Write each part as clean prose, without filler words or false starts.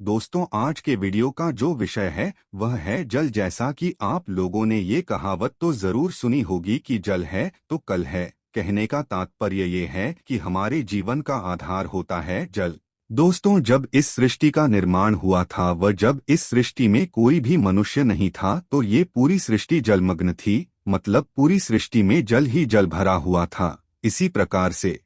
दोस्तों, आज के वीडियो का जो विषय है वह है जल। जैसा कि आप लोगों ने ये कहावत तो जरूर सुनी होगी कि जल है तो कल है। कहने का तात्पर्य ये है कि हमारे जीवन का आधार होता है जल। दोस्तों, जब इस सृष्टि का निर्माण हुआ था व जब इस सृष्टि में कोई भी मनुष्य नहीं था तो ये पूरी सृष्टि जलमग्न थी। मतलब पूरी सृष्टि में जल ही जल भरा हुआ था। इसी प्रकार से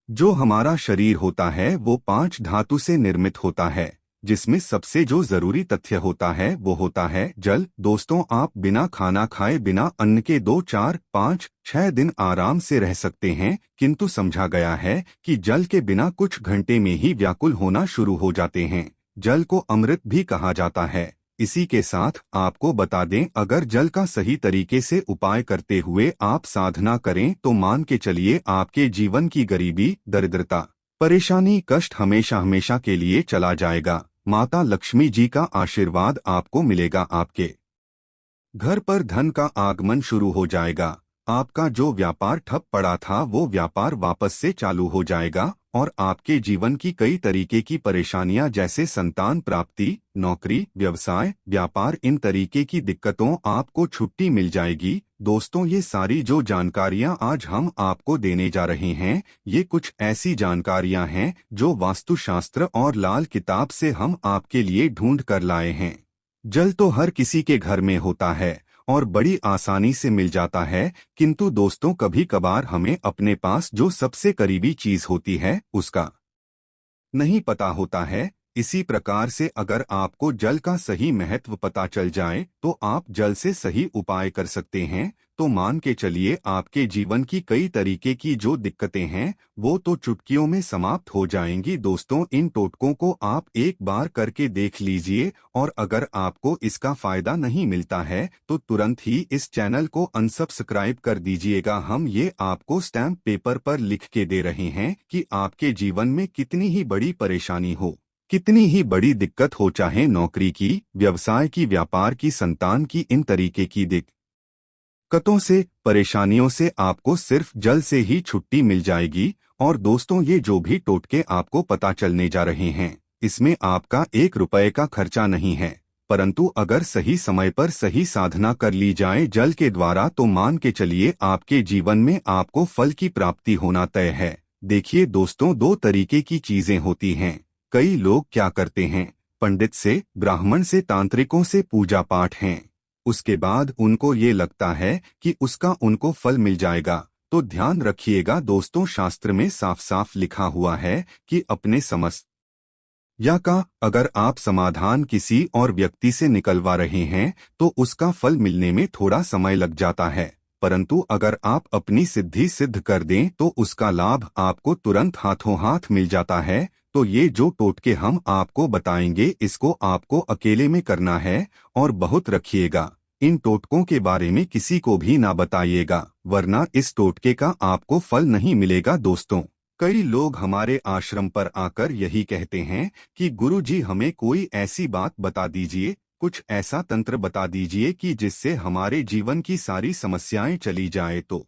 जो हमारा शरीर होता है वो 5 धातु से निर्मित होता है, जिसमें सबसे जो जरूरी तथ्य होता है वो होता है जल। दोस्तों, आप बिना खाना खाए बिना अन्न के 2, 4, 5, 6 दिन आराम से रह सकते हैं, किंतु समझा गया है कि जल के बिना कुछ घंटे में ही व्याकुल होना शुरू हो जाते हैं। जल को अमृत भी कहा जाता है। इसी के साथ आपको बता दें, अगर जल का सही तरीके से उपाय करते हुए आप साधना करें तो मान के चलिए आपके जीवन की गरीबी, दरिद्रता, परेशानी, कष्ट हमेशा हमेशा के लिए चला जाएगा। माता लक्ष्मी जी का आशीर्वाद आपको मिलेगा। आपके घर पर धन का आगमन शुरू हो जाएगा। आपका जो व्यापार ठप पड़ा था वो व्यापार वापस से चालू हो जाएगा और आपके जीवन की कई तरीके की परेशानियां जैसे संतान प्राप्ति, नौकरी, व्यवसाय, व्यापार, इन तरीके की दिक्कतों आपको छुट्टी मिल जाएगी। दोस्तों, ये सारी जो जानकारियां आज हम आपको देने जा रहे हैं, ये कुछ ऐसी जानकारियां हैं जो वास्तुशास्त्र और लाल किताब से हम आपके लिए ढूंढ कर लाए हैं। जल तो हर किसी के घर में होता है और बड़ी आसानी से मिल जाता है, किंतु दोस्तों कभी कभार हमें अपने पास जो सबसे करीबी चीज होती है उसका नहीं पता होता है। इसी प्रकार से अगर आपको जल का सही महत्व पता चल जाए तो आप जल से सही उपाय कर सकते हैं। तो मान के चलिए आपके जीवन की कई तरीके की जो दिक्कतें हैं वो तो चुटकियों में समाप्त हो जाएंगी। दोस्तों, इन टोटकों को आप एक बार करके देख लीजिए और अगर आपको इसका फायदा नहीं मिलता है तो तुरंत ही इस चैनल को अनसब्सक्राइब कर दीजिएगा। हम ये आपको स्टैम्प पेपर पर लिख के दे रहे हैं कि आपके जीवन में कितनी ही बड़ी परेशानी हो, कितनी ही बड़ी दिक्कत हो, चाहे नौकरी की, व्यवसाय की, व्यापार की, संतान की, इन तरीके की दिक्कतों से, परेशानियों से आपको सिर्फ जल से ही छुट्टी मिल जाएगी। और दोस्तों, ये जो भी टोटके आपको पता चलने जा रहे हैं इसमें आपका 1 रुपए का खर्चा नहीं है, परंतु अगर सही समय पर सही साधना कर ली जाए जल के द्वारा तो मान के चलिए आपके जीवन में आपको फल की प्राप्ति होना तय है। देखिए दोस्तों, 2 तरीके की चीजें होती हैं। कई लोग क्या करते हैं, पंडित से, ब्राह्मण से, तांत्रिकों से पूजा पाठ हैं, उसके बाद उनको ये लगता है कि उसका उनको फल मिल जाएगा। तो ध्यान रखिएगा दोस्तों, शास्त्र में साफ साफ लिखा हुआ है कि अपने समस्या का अगर आप समाधान किसी और व्यक्ति से निकलवा रहे हैं तो उसका फल मिलने में थोड़ा समय लग जाता है, परंतु अगर आप अपनी सिद्धि सिद्ध कर दें तो उसका लाभ आपको तुरंत हाथों हाथ मिल जाता है। तो ये जो टोटके हम आपको बताएंगे इसको आपको अकेले में करना है और बहुत रखिएगा। इन टोटकों के बारे में किसी को भी ना बताइएगा, वरना इस टोटके का आपको फल नहीं मिलेगा। दोस्तों, कई लोग हमारे आश्रम पर आकर यही कहते हैं कि गुरुजी हमें कोई ऐसी बात बता दीजिए, कुछ ऐसा तंत्र बता दीजिए कि जिससे हमारे जीवन की सारी समस्याएं चली जाए। तो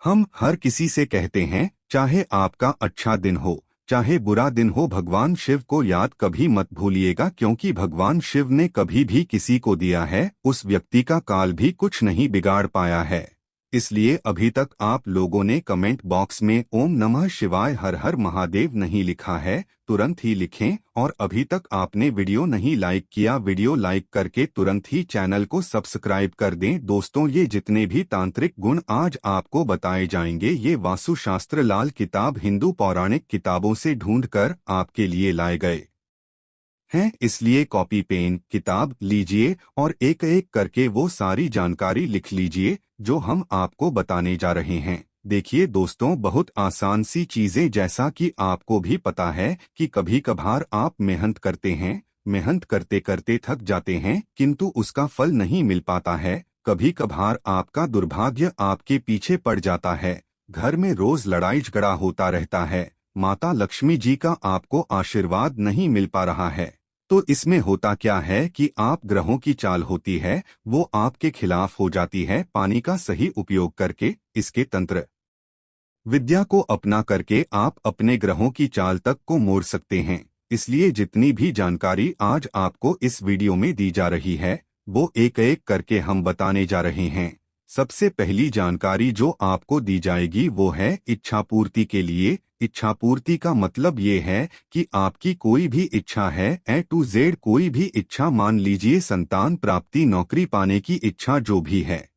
हम हर किसी से कहते हैं, चाहे आपका अच्छा दिन हो चाहे बुरा दिन हो, भगवान शिव को याद कभी मत भूलिएगा, क्योंकि भगवान शिव ने कभी भी किसी को दिया है उस व्यक्ति का काल भी कुछ नहीं बिगाड़ पाया है। इसलिए अभी तक आप लोगों ने कमेंट बॉक्स में ओम नमः शिवाय हर हर महादेव नहीं लिखा है, तुरंत ही लिखें। और अभी तक आपने वीडियो नहीं लाइक किया, वीडियो लाइक करके तुरंत ही चैनल को सब्सक्राइब कर दें। दोस्तों, ये जितने भी तांत्रिक गुण आज आपको बताए जाएंगे ये वास्तुशास्त्र लाल किताब हिंदू पौराणिक किताबों से ढूंढकर आपके लिए लाए गए हैं। इसलिए कॉपी पेन किताब लीजिए और एक एक करके वो सारी जानकारी लिख लीजिए जो हम आपको बताने जा रहे हैं। देखिए दोस्तों, बहुत आसान सी चीजें, जैसा कि आपको भी पता है कि कभी कभार आप मेहनत करते हैं, मेहनत करते करते थक जाते हैं, किंतु उसका फल नहीं मिल पाता है। कभी कभार आपका दुर्भाग्य आपके पीछे पड़ जाता है, घर में रोज लड़ाई झगड़ा होता रहता है, माता लक्ष्मी जी का आपको आशीर्वाद नहीं मिल पा रहा है। तो इसमें होता क्या है कि आप ग्रहों की चाल होती है वो आपके खिलाफ हो जाती है। पानी का सही उपयोग करके, इसके तंत्र विद्या को अपना करके आप अपने ग्रहों की चाल तक को मोड़ सकते हैं। इसलिए जितनी भी जानकारी आज आपको इस वीडियो में दी जा रही है वो एक एक करके हम बताने जा रहे हैं। सबसे पहली जानकारी जो आपको दी जाएगी वो है इच्छा पूर्ति के लिए। इच्छा पूर्ति का मतलब ये है कि आपकी कोई भी इच्छा है, ए टू जेड कोई भी इच्छा, मान लीजिए संतान प्राप्ति, नौकरी पाने की इच्छा जो भी है,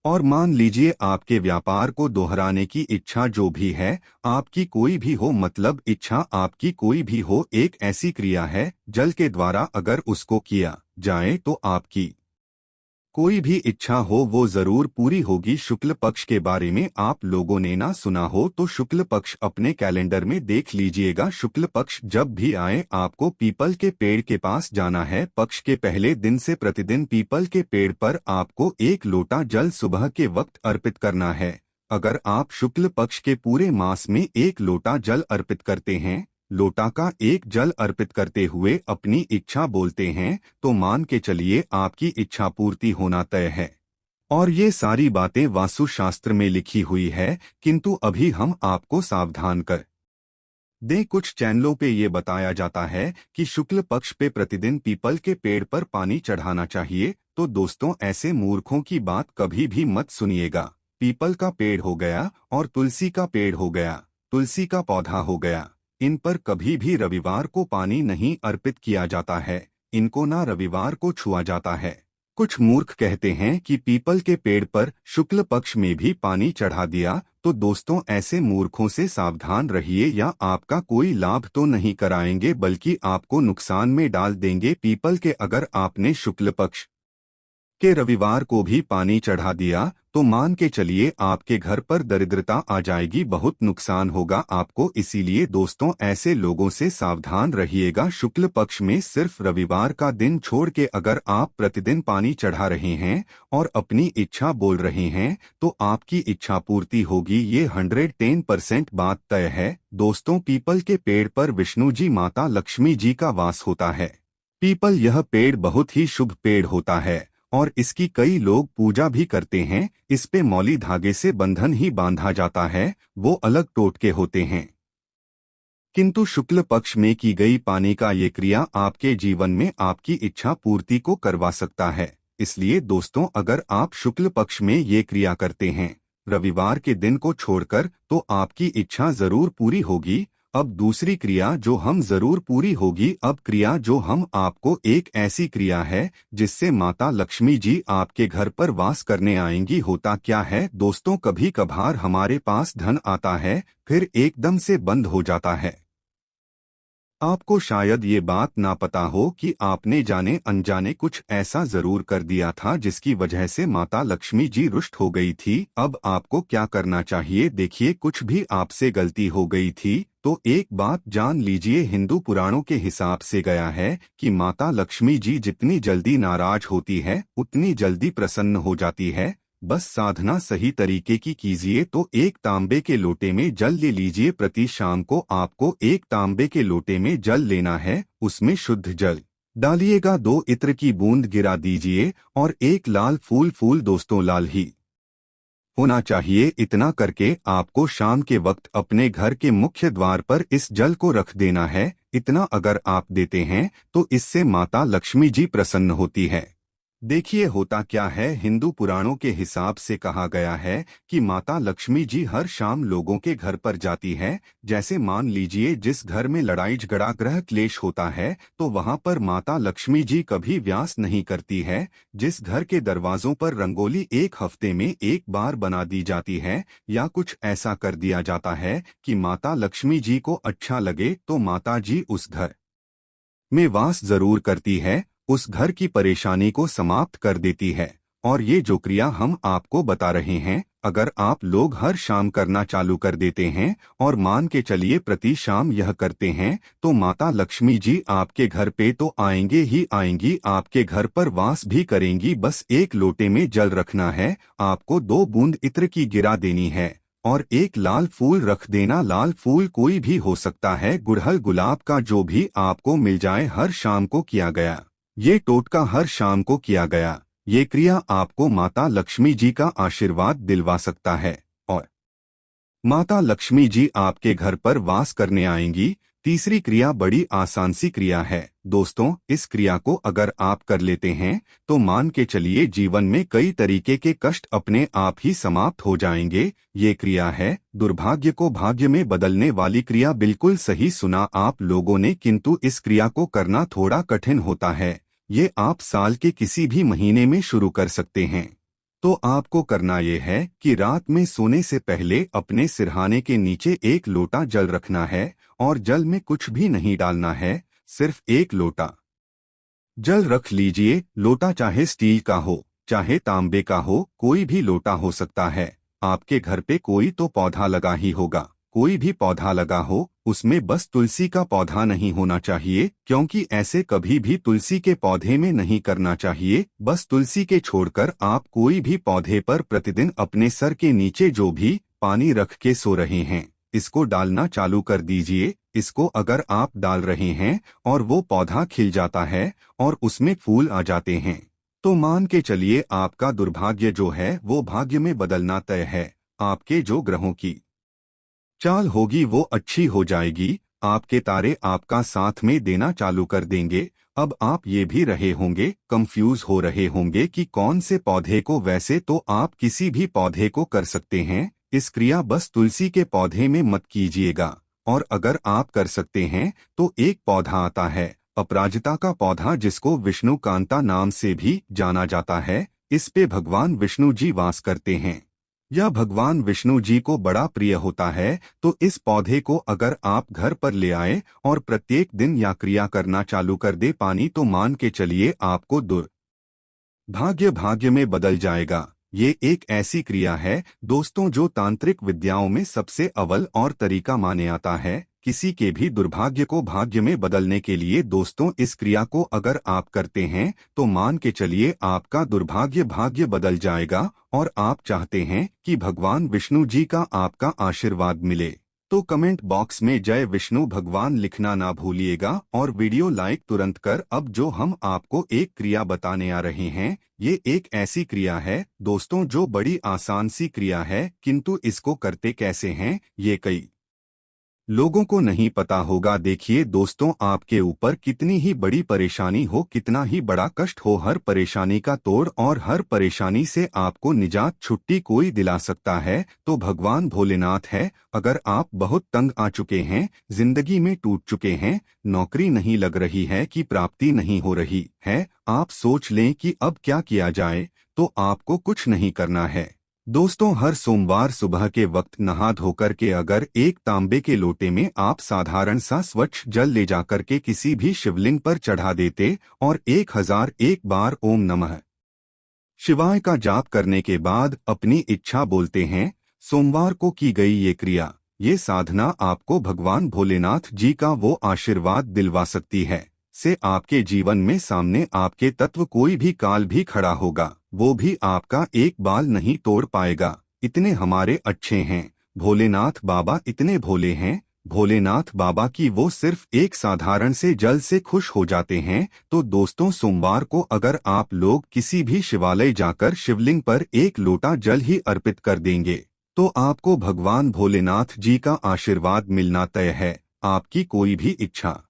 और मान लीजिए आपके व्यापार को दोहराने की इच्छा जो भी है, आपकी कोई भी हो, मतलब इच्छा आपकी कोई भी हो, एक ऐसी क्रिया है जल के द्वारा अगर उसको किया जाए तो आपकी कोई भी इच्छा हो वो जरूर पूरी होगी। शुक्ल पक्ष के बारे में आप लोगों ने ना सुना हो तो शुक्ल पक्ष अपने कैलेंडर में देख लीजिएगा। शुक्ल पक्ष जब भी आए आपको पीपल के पेड़ के पास जाना है। पक्ष के पहले दिन से प्रतिदिन पीपल के पेड़ पर आपको 1 लोटा जल सुबह के वक्त अर्पित करना है। अगर आप शुक्ल पक्ष के पूरे मास में 1 लोटा जल अर्पित करते हैं, लोटा का 1 जल अर्पित करते हुए अपनी इच्छा बोलते हैं, तो मान के चलिए आपकी इच्छा पूर्ति होना तय है। और ये सारी बातें वास्तुशास्त्र में लिखी हुई है, किंतु अभी हम आपको सावधान कर दें। कुछ चैनलों पे ये बताया जाता है कि शुक्ल पक्ष पे प्रतिदिन पीपल के पेड़ पर पानी चढ़ाना चाहिए। तो दोस्तों, ऐसे मूर्खों की बात कभी भी मत सुनिएगा। पीपल का पेड़ हो गया और तुलसी का पेड़ हो गया, तुलसी का पौधा हो गया, इन पर कभी भी रविवार को पानी नहीं अर्पित किया जाता है। इनको ना रविवार को छुआ जाता है। कुछ मूर्ख कहते हैं कि पीपल के पेड़ पर शुक्ल पक्ष में भी पानी चढ़ा दिया। तो दोस्तों, ऐसे मूर्खों से सावधान रहिए, या आपका कोई लाभ तो नहीं कराएंगे बल्कि आपको नुकसान में डाल देंगे। पीपल के अगर आपने शुक्ल पक्ष के रविवार को भी पानी चढ़ा दिया तो मान के चलिए आपके घर पर दरिद्रता आ जाएगी, बहुत नुकसान होगा आपको। इसीलिए दोस्तों, ऐसे लोगों से सावधान रहिएगा। शुक्ल पक्ष में सिर्फ रविवार का दिन छोड़ के अगर आप प्रतिदिन पानी चढ़ा रहे हैं और अपनी इच्छा बोल रहे हैं तो आपकी इच्छा पूर्ति होगी, ये 110% बात तय है। दोस्तों, पीपल के पेड़ पर विष्णु जी, माता लक्ष्मी जी का वास होता है। पीपल यह पेड़ बहुत ही शुभ पेड़ होता है और इसकी कई लोग पूजा भी करते हैं। इस पे मौली धागे से बंधन ही बांधा जाता है, वो अलग टोटके होते हैं। किंतु शुक्ल पक्ष में की गई पानी का ये क्रिया आपके जीवन में आपकी इच्छा पूर्ति को करवा सकता है। इसलिए दोस्तों, अगर आप शुक्ल पक्ष में ये क्रिया करते हैं रविवार के दिन को छोड़कर, तो आपकी इच्छा जरूर पूरी होगी। अब दूसरी क्रिया जो हम जरूर पूरी होगी, अब क्रिया जो हम आपको, एक ऐसी क्रिया है जिससे माता लक्ष्मी जी आपके घर पर वास करने आएंगी। होता क्या है दोस्तों, कभी कभार हमारे पास धन आता है फिर एकदम से बंद हो जाता है। आपको शायद ये बात ना पता हो कि आपने जाने अनजाने कुछ ऐसा जरूर कर दिया था जिसकी वजह से माता लक्ष्मी जी रुष्ट हो गई थी। अब आपको क्या करना चाहिए, देखिए, कुछ भी आपसे गलती हो गई थी तो एक बात जान लीजिए, हिंदू पुराणों के हिसाब से गया है कि माता लक्ष्मी जी जितनी जल्दी नाराज होती है उतनी जल्दी प्रसन्न हो जाती है। बस साधना सही तरीके की कीजिए। तो 1 तांबे के लोटे में जल ले लीजिए। प्रति शाम को आपको 1 तांबे के लोटे में जल लेना है, उसमें शुद्ध जल डालिएगा, 2 इत्र की बूंद गिरा दीजिए और 1 लाल फूल दोस्तों लाल ही होना चाहिए। इतना करके आपको शाम के वक्त अपने घर के मुख्य द्वार पर इस जल को रख देना है। इतना अगर आप देते हैं तो इससे माता लक्ष्मी जी प्रसन्न होती है। देखिए, होता क्या है, हिंदू पुराणों के हिसाब से कहा गया है कि माता लक्ष्मी जी हर शाम लोगों के घर पर जाती है। जैसे मान लीजिए जिस घर में लड़ाई झगड़ा ग्रह क्लेश होता है तो वहां पर माता लक्ष्मी जी कभी व्यास नहीं करती है। जिस घर के दरवाजों पर रंगोली 1 हफ्ते में 1 बार बना दी जाती है या कुछ ऐसा कर दिया जाता है कि माता लक्ष्मी जी को अच्छा लगे, तो माता जी उस घर में वास जरूर करती है, उस घर की परेशानी को समाप्त कर देती है। और ये जो क्रिया हम आपको बता रहे हैं, अगर आप लोग हर शाम करना चालू कर देते हैं और मान के चलिए प्रति शाम यह करते हैं, तो माता लक्ष्मी जी आपके घर पे तो आएंगे ही आएंगी, आपके घर पर वास भी करेंगी। बस 1 लोटे में जल रखना है, आपको 2 बूंद इत्र की गिरा देनी है और 1 लाल फूल रख देना। लाल फूल कोई भी हो सकता है, गुड़हल गुलाब का, जो भी आपको मिल जाए। हर शाम को किया गया ये टोटका हर शाम को किया गया ये क्रिया आपको माता लक्ष्मी जी का आशीर्वाद दिलवा सकता है और माता लक्ष्मी जी आपके घर पर वास करने आएंगी। तीसरी क्रिया बड़ी आसान सी क्रिया है दोस्तों। इस क्रिया को अगर आप कर लेते हैं तो मान के चलिए जीवन में कई तरीके के कष्ट अपने आप ही समाप्त हो जाएंगे। ये क्रिया है दुर्भाग्य को भाग्य में बदलने वाली क्रिया। बिल्कुल सही सुना आप लोगों ने, किंतु इस क्रिया को करना थोड़ा कठिन होता है। ये आप साल के किसी भी महीने में शुरू कर सकते हैं। तो आपको करना ये है कि रात में सोने से पहले अपने सिरहाने के नीचे एक लोटा जल रखना है और जल में कुछ भी नहीं डालना है, सिर्फ एक लोटा जल रख लीजिए। लोटा चाहे स्टील का हो चाहे तांबे का हो, कोई भी लोटा हो सकता है। आपके घर पे कोई तो पौधा लगा ही होगा, कोई भी पौधा लगा हो, उसमें बस तुलसी का पौधा नहीं होना चाहिए, क्योंकि ऐसे कभी भी तुलसी के पौधे में नहीं करना चाहिए। बस तुलसी के छोड़कर आप कोई भी पौधे पर प्रतिदिन अपने सर के नीचे जो भी पानी रख के सो रहे हैं, इसको डालना चालू कर दीजिए। इसको अगर आप डाल रहे हैं और वो पौधा खिल जाता है और उसमें फूल आ जाते हैं, तो मान के चलिए आपका दुर्भाग्य जो है वो भाग्य में बदलना तय है। आपके जो ग्रहों की चाल होगी वो अच्छी हो जाएगी। आपके तारे आपका साथ में देना चालू कर देंगे। अब आप ये भी रहे होंगे, कंफ्यूज हो रहे होंगे कि कौन से पौधे को। वैसे तो आप किसी भी पौधे को कर सकते हैं। इस क्रिया बस तुलसी के पौधे में मत कीजिएगा। और अगर आप कर सकते हैं तो एक पौधा आता है अपराजिता का पौधा, जिसको विष्णु कांता नाम से भी जाना जाता है। इस पे भगवान विष्णु जी वास करते हैं। यह भगवान विष्णु जी को बड़ा प्रिय होता है। तो इस पौधे को अगर आप घर पर ले आए और प्रत्येक दिन या क्रिया करना चालू कर दे पानी, तो मान के चलिए आपको दुर्भाग्य भाग्य में बदल जाएगा। ये एक ऐसी क्रिया है दोस्तों जो तांत्रिक विद्याओं में सबसे अव्वल और तरीका माने आता है किसी के भी दुर्भाग्य को भाग्य में बदलने के लिए। दोस्तों इस क्रिया को अगर आप करते हैं तो मान के चलिए आपका दुर्भाग्य भाग्य बदल जाएगा। और आप चाहते हैं कि भगवान विष्णु जी का आपका आशीर्वाद मिले, तो कमेंट बॉक्स में जय विष्णु भगवान लिखना ना भूलिएगा और वीडियो लाइक तुरंत कर। अब जो हम आपको एक क्रिया बताने आ रहे हैं, ये एक ऐसी क्रिया है दोस्तों जो बड़ी आसान सी क्रिया है, किंतु इसको करते कैसे हैं ये कई लोगों को नहीं पता होगा। देखिए दोस्तों, आपके ऊपर कितनी ही बड़ी परेशानी हो, कितना ही बड़ा कष्ट हो, हर परेशानी का तोड़ और हर परेशानी से आपको निजात छुट्टी कोई दिला सकता है तो भगवान भोलेनाथ है। अगर आप बहुत तंग आ चुके हैं, जिंदगी में टूट चुके हैं, नौकरी नहीं लग रही है कि प्राप्ति नहीं हो रही है, आप सोच लें कि अब क्या किया जाए, तो आपको कुछ नहीं करना है दोस्तों। हर सोमवार सुबह के वक्त नहा धोकर के अगर एक तांबे के लोटे में आप साधारण सा स्वच्छ जल ले जाकर के किसी भी शिवलिंग पर चढ़ा देते और 1001 बार ओम नमः शिवाय का जाप करने के बाद अपनी इच्छा बोलते हैं, सोमवार को की गई ये क्रिया, ये साधना आपको भगवान भोलेनाथ जी का वो आशीर्वाद दिलवा सकती है से आपके जीवन में सामने आपके तत्व कोई भी काल भी खड़ा होगा, वो भी आपका एक बाल नहीं तोड़ पाएगा। इतने हमारे अच्छे हैं भोलेनाथ बाबा, इतने भोले हैं भोलेनाथ बाबा की वो सिर्फ एक साधारण से जल से खुश हो जाते हैं। तो दोस्तों सोमवार को अगर आप लोग किसी भी शिवालय जाकर शिवलिंग पर एक लोटा जल ही अर्पित कर देंगे तो आपको भगवान भोलेनाथ जी का आशीर्वाद मिलना तय है। आपकी कोई भी इच्छा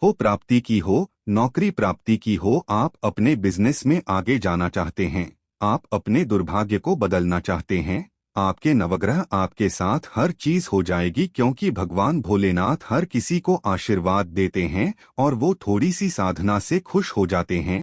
हो, प्राप्ति की हो, नौकरी प्राप्ति की हो, आप अपने बिजनेस में आगे जाना चाहते हैं, आप अपने दुर्भाग्य को बदलना चाहते हैं, आपके नवग्रह आपके साथ हर चीज हो जाएगी, क्योंकि भगवान भोलेनाथ हर किसी को आशीर्वाद देते हैं और वो थोड़ी सी साधना से खुश हो जाते हैं।